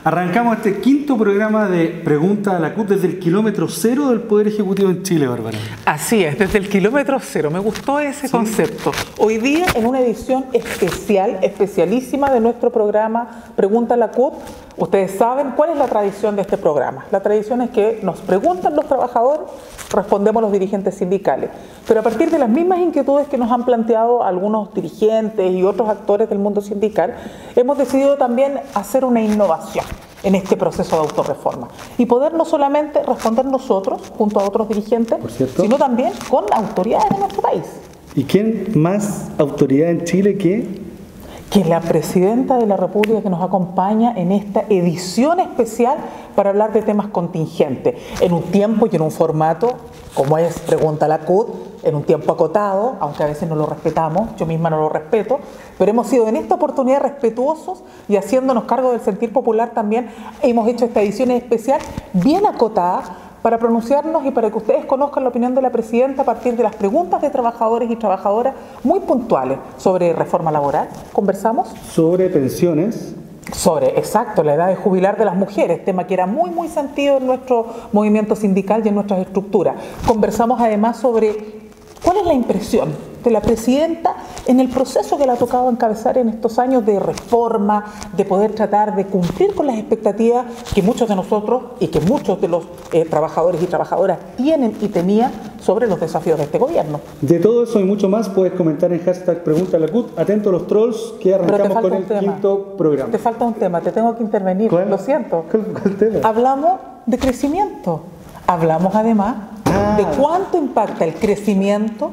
Arrancamos este quinto programa de Pregunta a la CUT desde el kilómetro cero del Poder Ejecutivo en Chile, Bárbara. Así es, desde el kilómetro cero. Me gustó ese concepto. Hoy día, en una edición especialísima de nuestro programa Pregunta a la CUT, ustedes saben cuál es la tradición de este programa. La tradición es que nos preguntan los trabajadores, respondemos los dirigentes sindicales. Pero a partir de las mismas inquietudes que nos han planteado algunos dirigentes y otros actores del mundo sindical, hemos decidido también hacer una innovación en este proceso de autorreforma y poder no solamente responder nosotros junto a otros dirigentes, sino también con autoridades de nuestro país. ¿Y quién más autoridad en Chile que la Presidenta de la República, que nos acompaña en esta edición especial para hablar de temas contingentes, en un tiempo y en un formato, como es Pregunta a la CUT, en un tiempo acotado, aunque a veces no lo respetamos, yo misma no lo respeto, pero hemos sido en esta oportunidad respetuosos y haciéndonos cargo del sentir popular también, hemos hecho esta edición especial bien acotada para pronunciarnos y para que ustedes conozcan la opinión de la Presidenta a partir de las preguntas de trabajadores y trabajadoras muy puntuales sobre reforma laboral. Conversamos sobre pensiones, sobre, exacto, la edad de jubilar de las mujeres, tema que era muy sentido en nuestro movimiento sindical y en nuestras estructuras. Conversamos además sobre cuál es la impresión de la Presidenta en el proceso que le ha tocado encabezar en estos años de reforma, de poder tratar de cumplir con las expectativas que muchos de nosotros y que muchos de los trabajadores y trabajadoras tienen y tenían sobre los desafíos de este gobierno. De todo eso y mucho más puedes comentar en hashtag Pregunta a la CUT. Atento a los trolls que arrancamos con el quinto programa. Te falta un tema, te tengo que intervenir, lo siento. ¿Cuál tema? Hablamos de crecimiento, hablamos además de cuánto impacta el crecimiento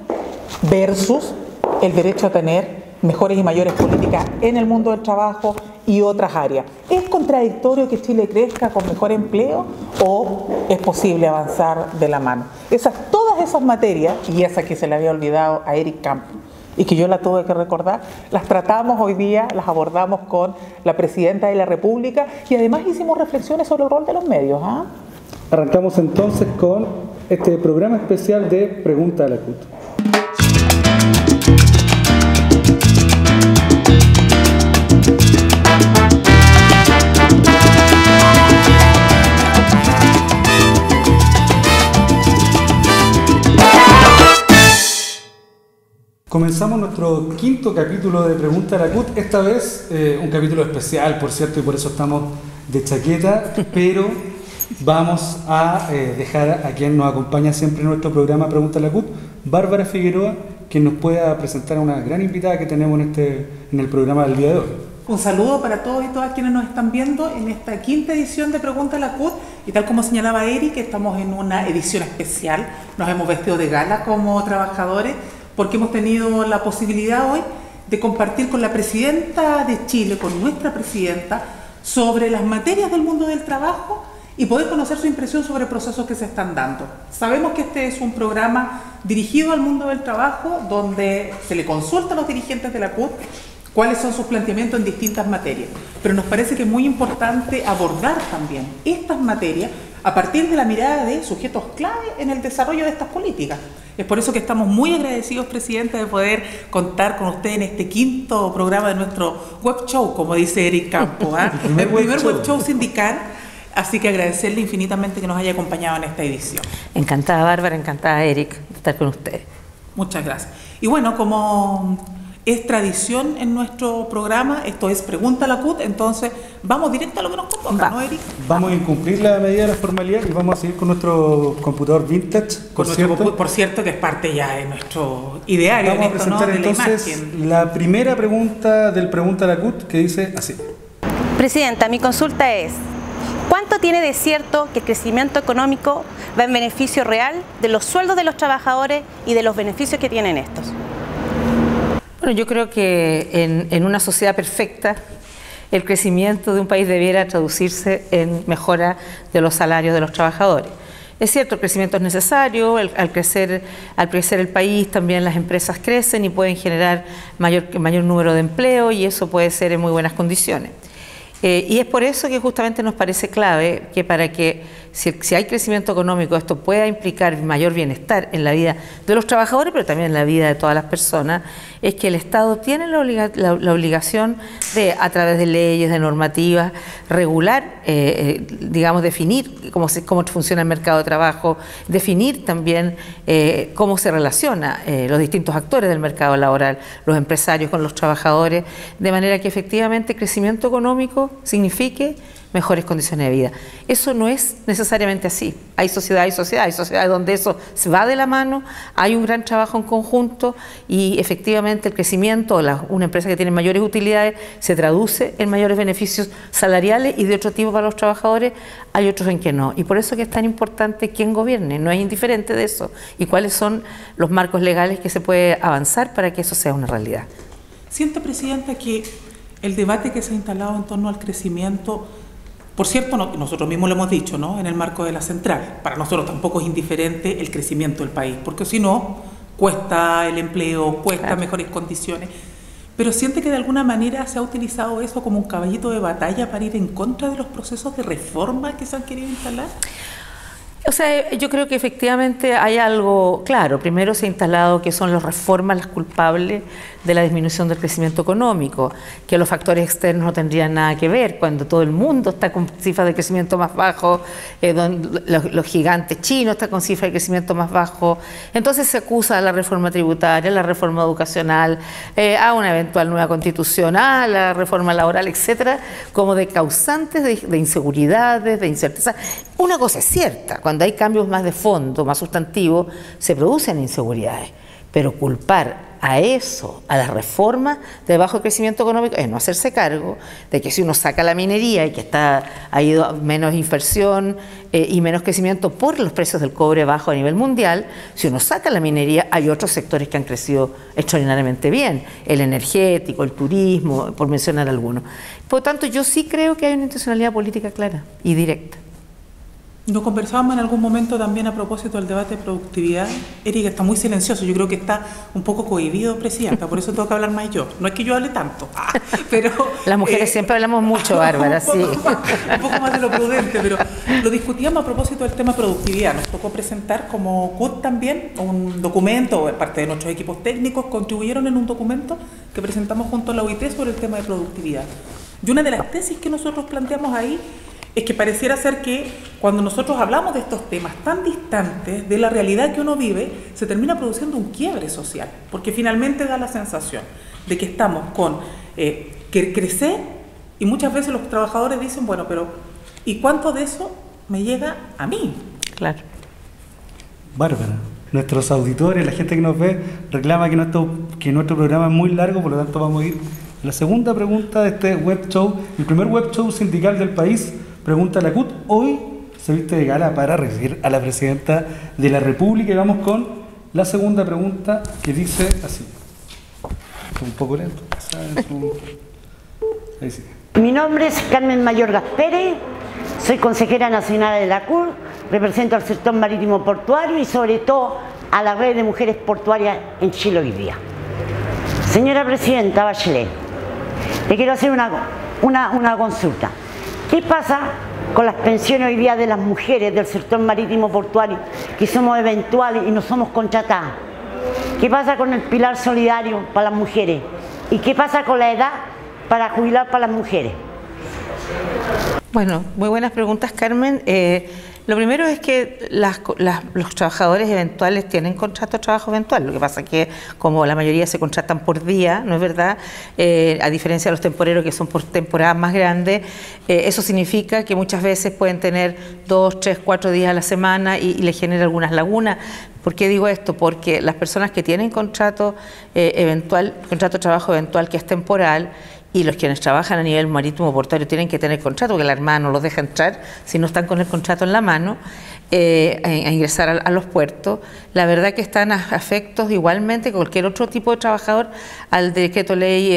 versus el derecho a tener mejores y mayores políticas en el mundo del trabajo y otras áreas. ¿Es contradictorio que Chile crezca con mejor empleo o es posible avanzar de la mano? Todas esas materias, y esa que se le había olvidado a Eric Campos y que yo la tuve que recordar, las tratamos hoy día, las abordamos con la Presidenta de la República y además hicimos reflexiones sobre el rol de los medios. Arrancamos entonces con este programa especial de Pregunta a la CUT. Comenzamos nuestro quinto capítulo de Pregunta a la CUT, esta vez un capítulo especial, por cierto, y por eso estamos de chaqueta, pero vamos a dejar a quien nos acompaña siempre en nuestro programa Pregunta a la CUT, Bárbara Figueroa, que nos pueda presentar a una gran invitada que tenemos en el programa del día de hoy. Un saludo para todos y todas quienes nos están viendo en esta quinta edición de Pregunta a la CUT, y tal como señalaba Eric, estamos en una edición especial, nos hemos vestido de gala como trabajadores, porque hemos tenido la posibilidad hoy de compartir con la Presidenta de Chile, con nuestra Presidenta, sobre las materias del mundo del trabajo y poder conocer su impresión sobre procesos que se están dando. Sabemos que este es un programa dirigido al mundo del trabajo, donde se le consulta a los dirigentes de la CUT cuáles son sus planteamientos en distintas materias, pero nos parece que es muy importante abordar también estas materias a partir de la mirada de sujetos clave en el desarrollo de estas políticas. Es por eso que estamos muy agradecidos, Presidenta, de poder contar con usted en este quinto programa de nuestro web show, como dice Eric Campos, el primer web show sindical. Así que agradecerle infinitamente que nos haya acompañado en esta edición. Encantada, Bárbara, encantada, Eric, de estar con ustedes. Muchas gracias. Y bueno, como es tradición en nuestro programa, esto es Pregunta a la CUT, entonces vamos directo a lo que nos convoca, ¿no, Eric? Vamos a incumplir la medida de la formalidad y vamos a seguir con nuestro computador vintage, por cierto, que es parte ya de nuestro ideario. Vamos a presentar entonces la primera pregunta del Pregunta a la CUT, que dice así. Presidenta, mi consulta es: ¿cuánto tiene de cierto que el crecimiento económico va en beneficio real de los sueldos de los trabajadores y de los beneficios que tienen estos? Bueno, yo creo que en una sociedad perfecta el crecimiento de un país debiera traducirse en mejora de los salarios de los trabajadores. Es cierto, el crecimiento es necesario, al crecer el país también las empresas crecen y pueden generar mayor número de empleo y eso puede ser en muy buenas condiciones. Y es por eso que justamente nos parece clave que para que si hay crecimiento económico esto pueda implicar mayor bienestar en la vida de los trabajadores, pero también en la vida de todas las personas, es que el Estado tiene la obligación de, a través de leyes, de normativas, regular, digamos, definir cómo funciona el mercado de trabajo, definir también cómo se relaciona los distintos actores del mercado laboral, los empresarios con los trabajadores, de manera que efectivamente crecimiento económico signifique mejores condiciones de vida. Eso no es necesariamente así. Hay sociedades donde eso se va de la mano, hay un gran trabajo en conjunto y efectivamente el crecimiento, una empresa que tiene mayores utilidades se traduce en mayores beneficios salariales y de otro tipo para los trabajadores, hay otros en que no. Y por eso que es tan importante quién gobierne, no es indiferente de eso, y cuáles son los marcos legales que se puede avanzar para que eso sea una realidad. ¿Siente, Presidenta, que el debate que se ha instalado en torno al crecimiento, por cierto, nosotros mismos lo hemos dicho, ¿no?, en el marco de la central, para nosotros tampoco es indiferente el crecimiento del país, porque si no, cuesta el empleo, cuesta mejores condiciones, pero siente que de alguna manera se ha utilizado eso como un caballito de batalla para ir en contra de los procesos de reforma que se han querido instalar? O sea, yo creo que efectivamente hay algo claro. Primero se ha instalado que son las reformas las culpables de la disminución del crecimiento económico, que los factores externos no tendrían nada que ver cuando todo el mundo está con cifras de crecimiento más bajos, los gigantes chinos están con cifras de crecimiento más bajos. Entonces se acusa a la reforma tributaria, a la reforma educacional, a una eventual nueva constitución, a la reforma laboral, etcétera, como de causantes de inseguridades, de incerteza. Una cosa es cierta, cuando hay cambios más de fondo, más sustantivos, se producen inseguridades, pero culpar a eso, a las reformas de bajo crecimiento económico, es no hacerse cargo de que si uno saca la minería y que ha ido menos inversión y menos crecimiento por los precios del cobre bajo a nivel mundial, si uno saca la minería hay otros sectores que han crecido extraordinariamente bien, el energético, el turismo, por mencionar algunos. Por lo tanto, yo sí creo que hay una intencionalidad política clara y directa. Nos conversábamos en algún momento también a propósito del debate de productividad. Eric está muy silencioso, yo creo que está un poco cohibido, Presidenta, por eso tengo que hablar más yo. No es que yo hable tanto, pero... Las mujeres siempre hablamos mucho, Bárbara, sí. Un poco más de lo prudente, pero lo discutíamos a propósito del tema productividad. Nos tocó presentar como CUT también un documento, parte de nuestros equipos técnicos contribuyeron en un documento que presentamos junto a la OIT sobre el tema de productividad. Y una de las tesis que nosotros planteamos ahí es que pareciera ser que cuando nosotros hablamos de estos temas tan distantes de la realidad que uno vive, se termina produciendo un quiebre social, porque finalmente da la sensación de que estamos con que crecer y muchas veces los trabajadores dicen, bueno, pero ¿y cuánto de eso me llega a mí? Claro. Bárbara, nuestros auditores, la gente que nos ve, reclama que nuestro programa es muy largo, por lo tanto vamos a ir a la segunda pregunta de este web show, el primer web show sindical del país. Pregunta la CUT, hoy se viste de gala para recibir a la Presidenta de la República y vamos con la segunda pregunta que dice así. Un poco lento. Ahí sí. Mi nombre es Carmen Mayor Gasperi, soy consejera nacional de la CUT, represento al sector marítimo portuario y sobre todo a la red de mujeres portuarias en Chile hoy día. Señora Presidenta Bachelet, le quiero hacer una consulta. ¿Qué pasa con las pensiones hoy día de las mujeres del sector marítimo portuario que somos eventuales y no somos contratadas? ¿Qué pasa con el pilar solidario para las mujeres? ¿Y qué pasa con la edad para jubilar para las mujeres? Bueno, muy buenas preguntas, Carmen. Lo primero es que los trabajadores eventuales tienen contrato de trabajo eventual. Lo que pasa es que como la mayoría se contratan por día, ¿no es verdad? A diferencia de los temporeros que son por temporadas más grandes, eso significa que muchas veces pueden tener 2, 3, 4 días a la semana y les genera algunas lagunas. ¿Por qué digo esto? Porque las personas que tienen contrato de trabajo eventual que es temporal, y los quienes trabajan a nivel marítimo portuario tienen que tener contrato, porque la Armada no los deja entrar si no están con el contrato en la mano, a ingresar a los puertos. La verdad que están afectos igualmente que cualquier otro tipo de trabajador al decreto ley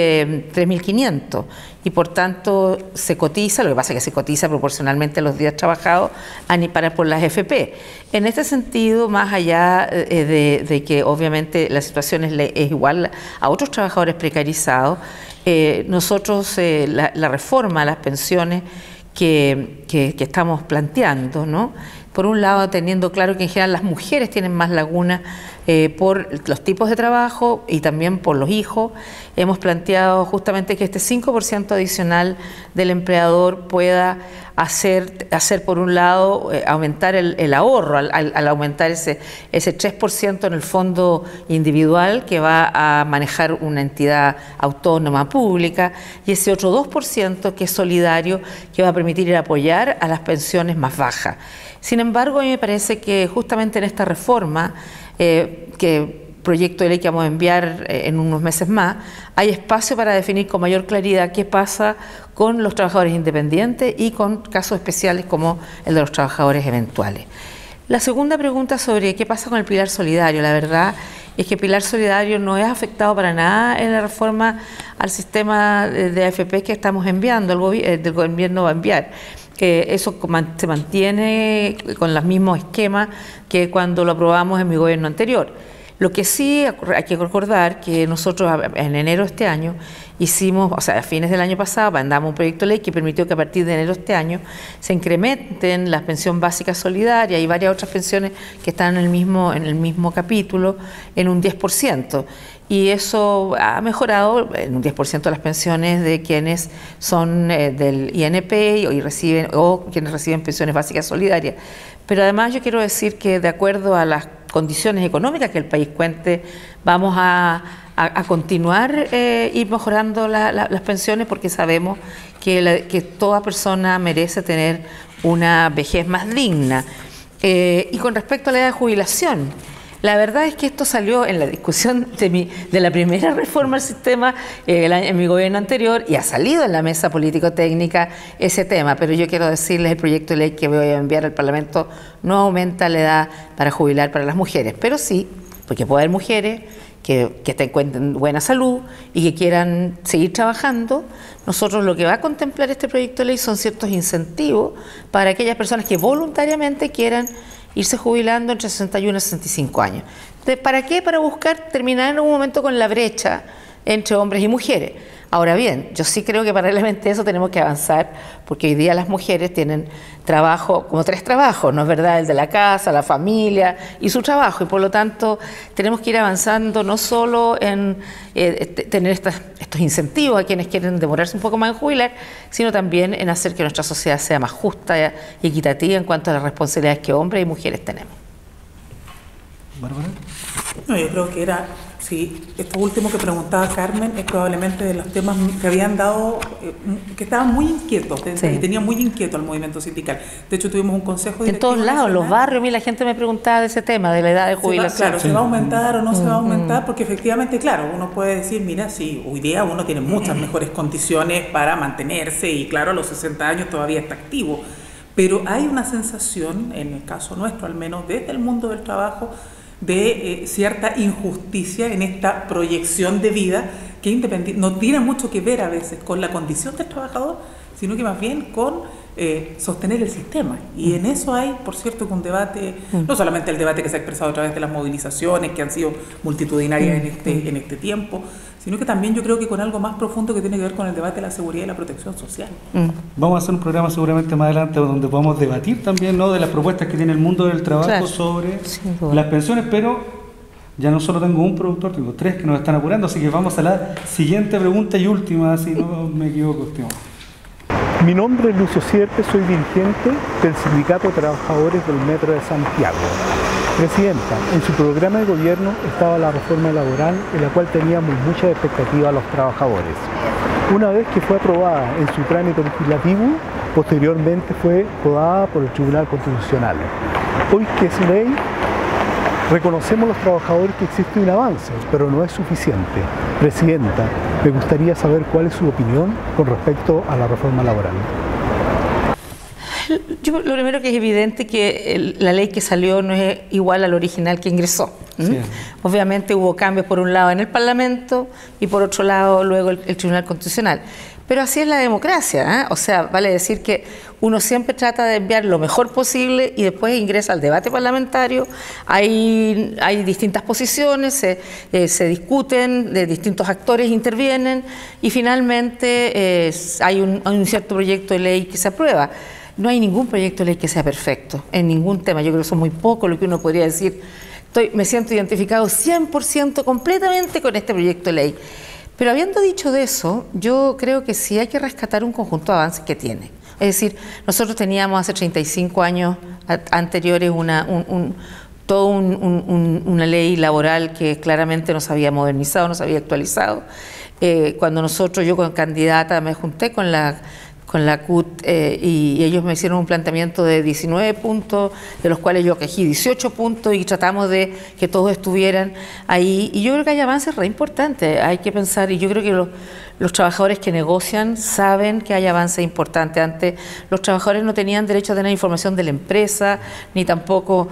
3.500. y por tanto se cotiza, lo que pasa es que se cotiza proporcionalmente a los días trabajados por las FP. En este sentido, más allá de que obviamente la situación es igual a otros trabajadores precarizados, nosotros la reforma a las pensiones que estamos planteando, ¿no? Por un lado, teniendo claro que en general las mujeres tienen más lagunas por los tipos de trabajo y también por los hijos, hemos planteado justamente que este 5% adicional del empleador pueda hacer por un lado, aumentar el ahorro, al aumentar ese 3% en el fondo individual que va a manejar una entidad autónoma pública, y ese otro 2% que es solidario, que va a permitir apoyar a las pensiones más bajas. Sin embargo, a mí me parece que justamente en esta reforma, proyecto de ley que vamos a enviar en unos meses más, hay espacio para definir con mayor claridad qué pasa con los trabajadores independientes y con casos especiales como el de los trabajadores eventuales. La segunda pregunta sobre qué pasa con el pilar solidario, la verdad es que el pilar solidario no es afectado para nada en la reforma al sistema de AFP que estamos enviando, el gobierno va a enviar. Eso se mantiene con los mismos esquemas que cuando lo aprobamos en mi gobierno anterior. Lo que sí hay que recordar que nosotros en enero de este año hicimos, o sea, a fines del año pasado, mandamos un proyecto de ley que permitió que a partir de enero de este año se incrementen la pensión básica solidaria y varias otras pensiones que están en el mismo capítulo en un 10%. Y eso ha mejorado en un 10% las pensiones de quienes son del INP o quienes reciben pensiones básicas solidarias. Pero además yo quiero decir que de acuerdo a las condiciones económicas que el país cuente, vamos a continuar ir mejorando las pensiones, porque sabemos que toda persona merece tener una vejez más digna. Y con respecto a la edad de jubilación, la verdad es que esto salió en la discusión de la primera reforma al sistema en mi gobierno anterior, y ha salido en la mesa político-técnica ese tema, pero yo quiero decirles, el proyecto de ley que voy a enviar al Parlamento no aumenta la edad para jubilar para las mujeres, pero sí, porque puede haber mujeres que encuentren buena salud y que quieran seguir trabajando. Nosotros lo que va a contemplar este proyecto de ley son ciertos incentivos para aquellas personas que voluntariamente quieran irse jubilando entre 61 y 65 años. ¿Para qué? Para buscar terminar en algún momento con la brecha entre hombres y mujeres. Ahora bien, yo sí creo que paralelamente a eso tenemos que avanzar, porque hoy día las mujeres tienen trabajo, como 3 trabajos, ¿no es verdad? El de la casa, la familia y su trabajo, y por lo tanto tenemos que ir avanzando no solo en tener estos incentivos a quienes quieren demorarse un poco más en jubilar, sino también en hacer que nuestra sociedad sea más justa y equitativa en cuanto a las responsabilidades que hombres y mujeres tenemos. ¿Bárbara? No, yo creo que era, sí, esto último que preguntaba Carmen es probablemente de los temas que habían dado, que estaban muy inquietos, sí, y tenía muy inquieto al movimiento sindical. De hecho, tuvimos un consejo directivo. En todos lados, los barrios, a mí la gente me preguntaba de ese tema, de la edad de jubilación. Claro, ¿se va a aumentar o no se va a aumentar? Porque efectivamente, claro, uno puede decir, mira, sí, hoy día uno tiene muchas mejores condiciones para mantenerse y claro, a los 60 años todavía está activo. Pero hay una sensación, en el caso nuestro al menos, desde el mundo del trabajo, de cierta injusticia en esta proyección de vida que no tiene mucho que ver a veces con la condición del trabajador, sino que más bien con sostener el sistema. Y en eso hay, por cierto, un debate, no solamente el debate que se ha expresado a través de las movilizaciones, que han sido multitudinarias en este tiempo, sino que también yo creo que con algo más profundo que tiene que ver con el debate de la seguridad y la protección social. Vamos a hacer un programa seguramente más adelante donde podamos debatir también, ¿no?, de las propuestas que tiene el mundo del trabajo, claro, sobre las pensiones, pero ya no solo tengo un productor, tengo 3 que nos están apurando, así que vamos a la siguiente pregunta y última, si no me equivoco, Esteban. Mi nombre es Lucio Sierpe, soy dirigente del Sindicato de Trabajadores del Metro de Santiago. Presidenta, en su programa de gobierno estaba la reforma laboral, en la cual teníamos mucha expectativa a los trabajadores. Una vez que fue aprobada en su trámite legislativo, posteriormente fue aprobada por el Tribunal Constitucional. Hoy que es ley, reconocemos los trabajadores que existe un avance, pero no es suficiente. Presidenta, me gustaría saber cuál es su opinión con respecto a la reforma laboral. Yo, lo primero que es evidente que la ley que salió no es igual al original que ingresó. Sí. Obviamente hubo cambios por un lado en el Parlamento y por otro lado luego el Tribunal Constitucional. Pero así es la democracia, ¿eh? O sea, vale decir que uno siempre trata de enviar lo mejor posible y después ingresa al debate parlamentario. Hay distintas posiciones, se discuten, de distintos actores intervienen y finalmente hay un cierto proyecto de ley que se aprueba. No hay ningún proyecto de ley que sea perfecto en ningún tema. Yo creo que son muy pocos lo que uno podría decir. Me siento identificado 100% completamente con este proyecto de ley. Pero habiendo dicho de eso, yo creo que sí hay que rescatar un conjunto de avances que tiene. Es decir, nosotros teníamos hace 35 años anteriores toda una ley laboral que claramente no se había modernizado, no se había actualizado. Cuando yo como candidata me junté con la CUT y ellos me hicieron un planteamiento de 19 puntos, de los cuales yo acogí 18 puntos y tratamos de que todos estuvieran ahí. Y yo creo que hay avances re importantes, hay que pensar, y yo creo que los trabajadores que negocian saben que hay avances importantes. Antes los trabajadores no tenían derecho a tener información de la empresa, ni tampoco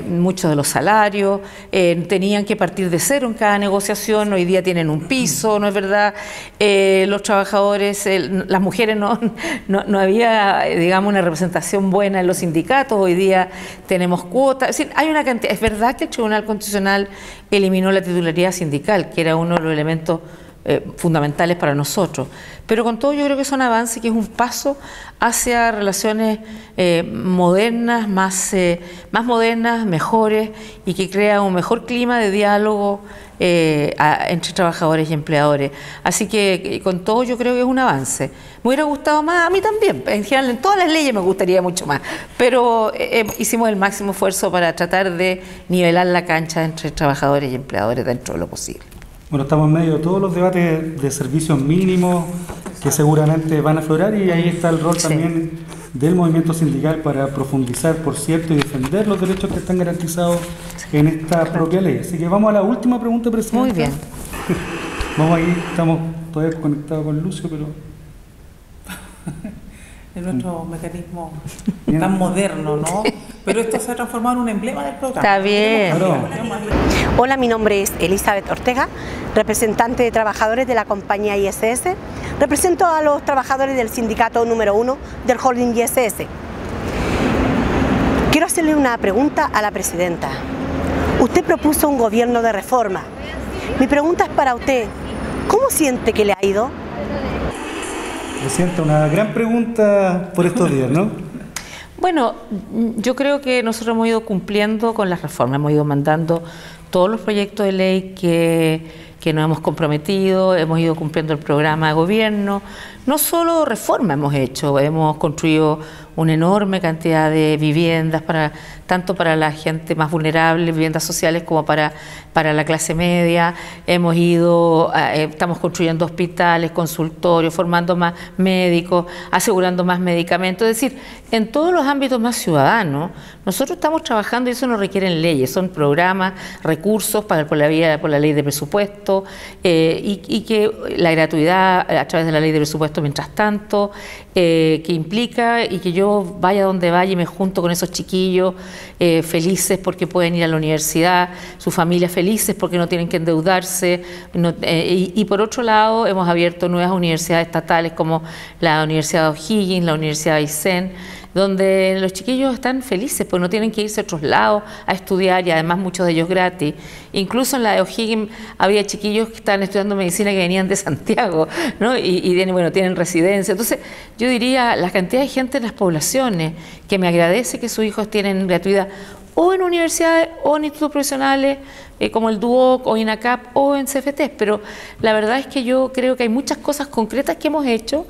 mucho de los salarios, tenían que partir de cero en cada negociación, hoy día tienen un piso, ¿no es verdad? Los trabajadores, las mujeres no había, digamos, una representación buena en los sindicatos, hoy día tenemos cuotas, es decir, hay una cantidad. Es verdad que el Tribunal Constitucional eliminó la titularidad sindical, que era uno de los elementos fundamentales para nosotros, pero con todo yo creo que es un avance, que es un paso hacia relaciones modernas, más modernas, mejores, y que crea un mejor clima de diálogo entre trabajadores y empleadores. Así que con todo yo creo que es un avance. Me hubiera gustado más, a mí también, en general en todas las leyes me gustaría mucho más, pero hicimos el máximo esfuerzo para tratar de nivelar la cancha entre trabajadores y empleadores dentro de lo posible. Bueno, estamos en medio de todos los debates de servicios mínimos que seguramente van a aflorar, y ahí está el rol también del movimiento sindical para profundizar, por cierto, y defender los derechos que están garantizados en esta propia ley. Así que vamos a la última pregunta, Presidenta. Muy bien. Vamos ahí, estamos todavía conectados con Lucio, pero... Es nuestro mecanismo tan moderno, ¿no? Pero esto se ha transformado en un emblema del programa. Está bien. Claro. Hola, mi nombre es Elizabeth Ortega, representante de trabajadores de la compañía ISS. Represento a los trabajadores del sindicato número 1 del holding ISS. Quiero hacerle una pregunta a la presidenta. Usted propuso un gobierno de reforma. Mi pregunta es para usted, ¿cómo siente que le ha ido? Presidenta, una gran pregunta por estos días, ¿no? Bueno, yo creo que nosotros hemos ido cumpliendo con las reformas, hemos ido mandando todos los proyectos de ley que nos hemos comprometido, hemos ido cumpliendo el programa de gobierno. No solo reforma hemos hecho, hemos construido una enorme cantidad de viviendas, tanto para la gente más vulnerable, viviendas sociales, como para la clase media. Estamos construyendo hospitales, consultorios, formando más médicos, asegurando más medicamentos. Es decir, en todos los ámbitos más ciudadanos, nosotros estamos trabajando, y eso no requieren leyes, son programas, recursos por la ley de presupuesto, y que la gratuidad a través de la ley de presupuesto mientras tanto, que implica, y que yo vaya donde vaya y me junto con esos chiquillos felices porque pueden ir a la universidad, sus familias felices porque no tienen que endeudarse, y por otro lado hemos abierto nuevas universidades estatales como la Universidad de O'Higgins, la Universidad de Aysén, donde los chiquillos están felices, pues no tienen que irse a otros lados a estudiar, y además muchos de ellos gratis. Incluso en la de O'Higgins había chiquillos que estaban estudiando medicina que venían de Santiago, ¿no? y tienen residencia. Entonces yo diría, la cantidad de gente en las poblaciones que me agradece que sus hijos tienen gratuidad o en universidades o en institutos profesionales como el DUOC o INACAP o en CFT, pero la verdad es que yo creo que hay muchas cosas concretas que hemos hecho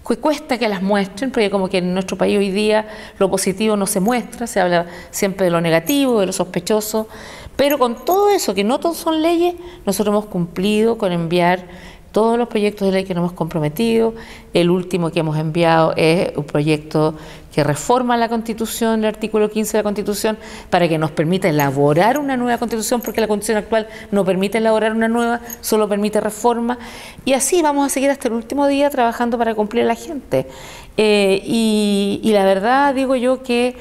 que cuesta que las muestren, porque como que en nuestro país hoy día lo positivo no se muestra, se habla siempre de lo negativo, de lo sospechoso, pero con todo eso, que no todos son leyes, nosotros hemos cumplido con enviar todos los proyectos de ley que nos hemos comprometido. El último que hemos enviado es un proyecto que reforma la Constitución, el artículo 15 de la Constitución, para que nos permita elaborar una nueva Constitución, porque la Constitución actual no permite elaborar una nueva, solo permite reforma, y así vamos a seguir hasta el último día trabajando para cumplir a la gente. Y la verdad, digo yo, que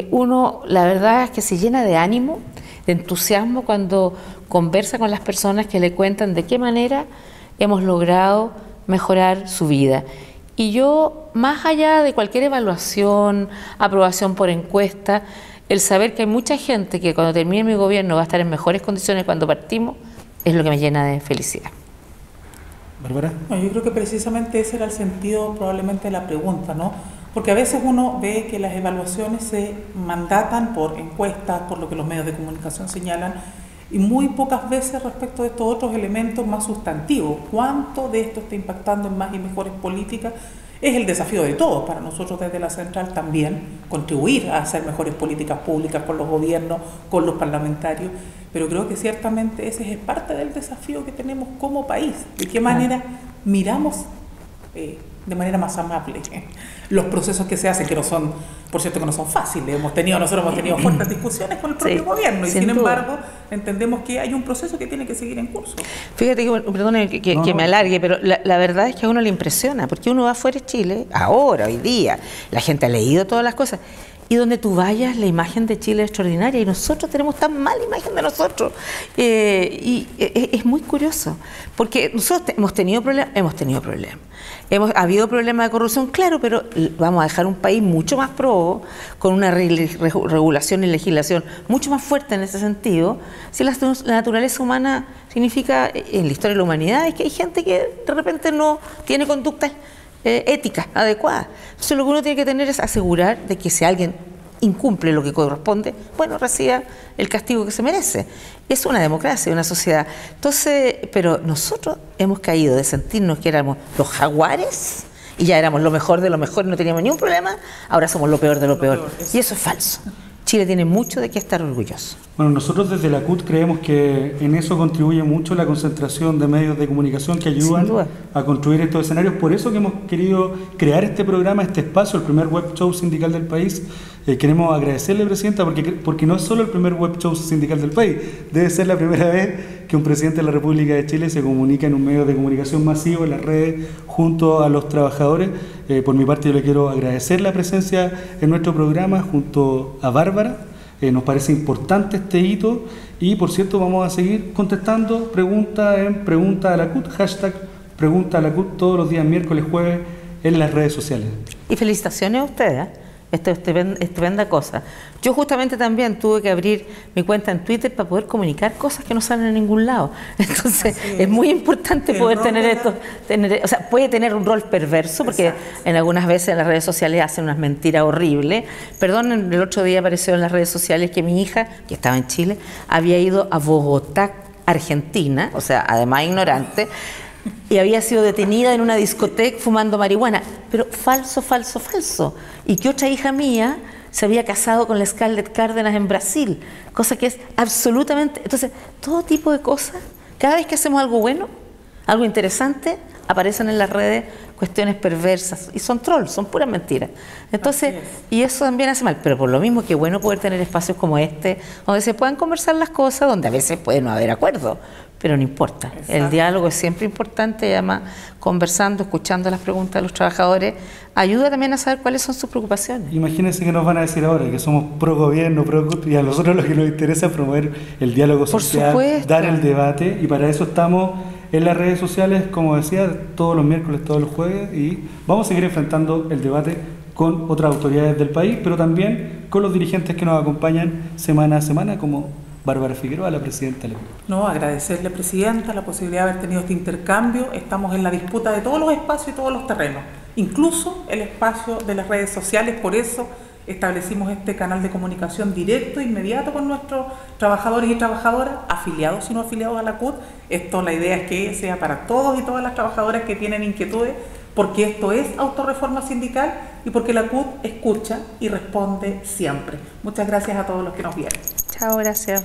uno, la verdad es que se llena de ánimo, de entusiasmo cuando conversa con las personas que le cuentan de qué manera hemos logrado mejorar su vida. Y yo, más allá de cualquier evaluación, aprobación por encuesta, el saber que hay mucha gente que cuando termine mi gobierno va a estar en mejores condiciones cuando partimos, es lo que me llena de felicidad. Bárbara. Bueno, yo creo que precisamente ese era el sentido probablemente de la pregunta, ¿no? Porque a veces uno ve que las evaluaciones se mandatan por encuestas, por lo que los medios de comunicación señalan, y muy pocas veces respecto de estos otros elementos más sustantivos. ¿Cuánto de esto está impactando en más y mejores políticas? Es el desafío de todos, para nosotros desde la central también, contribuir a hacer mejores políticas públicas con los gobiernos, con los parlamentarios, pero creo que ciertamente ese es parte del desafío que tenemos como país. ¿De qué manera miramos de manera más amable los procesos que se hacen, que no son, por cierto, que no son fáciles? Nosotros hemos tenido fuertes discusiones con el propio gobierno y sin embargo entendemos que hay un proceso que tiene que seguir en curso. Fíjate que, perdone que me alargue, pero la verdad es que a uno le impresiona, porque uno va afuera de Chile, ahora, hoy día, la gente ha leído todas las cosas, y donde tú vayas, la imagen de Chile es extraordinaria, y nosotros tenemos tan mala imagen de nosotros. Y es muy curioso, porque nosotros hemos tenido problemas. Ha habido problemas de corrupción, claro, pero vamos a dejar un país mucho más probo, con una regulación y legislación mucho más fuerte en ese sentido. Si la naturaleza humana significa, en la historia de la humanidad, es que hay gente que de repente no tiene conductas éticas adecuadas. Entonces lo que uno tiene que tener es asegurar de que si alguien incumple lo que corresponde, bueno, reciba el castigo que se merece. Es una democracia, una sociedad. Entonces, pero nosotros hemos caído de sentirnos que éramos los jaguares y ya éramos lo mejor de lo mejor y no teníamos ningún problema, ahora somos lo peor de lo peor. Y eso es falso. Chile tiene mucho de qué estar orgulloso. Bueno, nosotros desde la CUT creemos que en eso contribuye mucho la concentración de medios de comunicación que ayudan a construir estos escenarios. Por eso que hemos querido crear este programa, este espacio, el primer web show sindical del país. Queremos agradecerle, Presidenta, porque no es solo el primer web show sindical del país, debe ser la primera vez que un presidente de la República de Chile se comunica en un medio de comunicación masivo, en las redes, junto a los trabajadores. Por mi parte, yo le quiero agradecer la presencia en nuestro programa junto a Bárbara. Nos parece importante este hito y, por cierto, vamos a seguir contestando preguntas en Pregunta a la CUT, hashtag Pregunta a la CUT, todos los días miércoles, jueves en las redes sociales. Y felicitaciones a ustedes, estupenda cosa. Yo justamente también tuve que abrir mi cuenta en Twitter para poder comunicar cosas que no salen en ningún lado. Entonces es muy importante poder tener esto, o sea, puede tener un rol perverso, porque en algunas veces en las redes sociales hacen unas mentiras horribles. Perdón, el otro día apareció en las redes sociales que mi hija, que estaba en Chile, había ido a Bogotá, Argentina, o sea, además ignorante, y había sido detenida en una discoteca fumando marihuana, pero falso, falso, falso. Y que otra hija mía se había casado con la Scarlett Cárdenas en Brasil, cosa que es absolutamente... Entonces, todo tipo de cosas, cada vez que hacemos algo bueno, algo interesante, aparecen en las redes cuestiones perversas, y son trolls, son puras mentiras. Entonces, y eso también hace mal, pero por lo mismo que es bueno poder tener espacios como este, donde se puedan conversar las cosas, donde a veces puede no haber acuerdo, pero no importa. El diálogo es siempre importante, y además conversando, escuchando las preguntas de los trabajadores, ayuda también a saber cuáles son sus preocupaciones. Imagínense que nos van a decir ahora que somos pro gobierno, pro CUT, y a nosotros lo que nos interesa es promover el diálogo social, dar el debate, y para eso estamos en las redes sociales, como decía, todos los miércoles, todos los jueves, y vamos a seguir enfrentando el debate con otras autoridades del país, pero también con los dirigentes que nos acompañan semana a semana, como Bárbara Figueroa, la presidenta de la CUT. No, agradecerle, Presidenta, la posibilidad de haber tenido este intercambio. Estamos en la disputa de todos los espacios y todos los terrenos, incluso el espacio de las redes sociales. Por eso establecimos este canal de comunicación directo, inmediato con nuestros trabajadores y trabajadoras, afiliados y no afiliados a la CUT. Esto, la idea es que sea para todos y todas las trabajadoras que tienen inquietudes, porque esto es autorreforma sindical y porque la CUT escucha y responde siempre. Muchas gracias a todos los que nos vieron. Chao, gracias.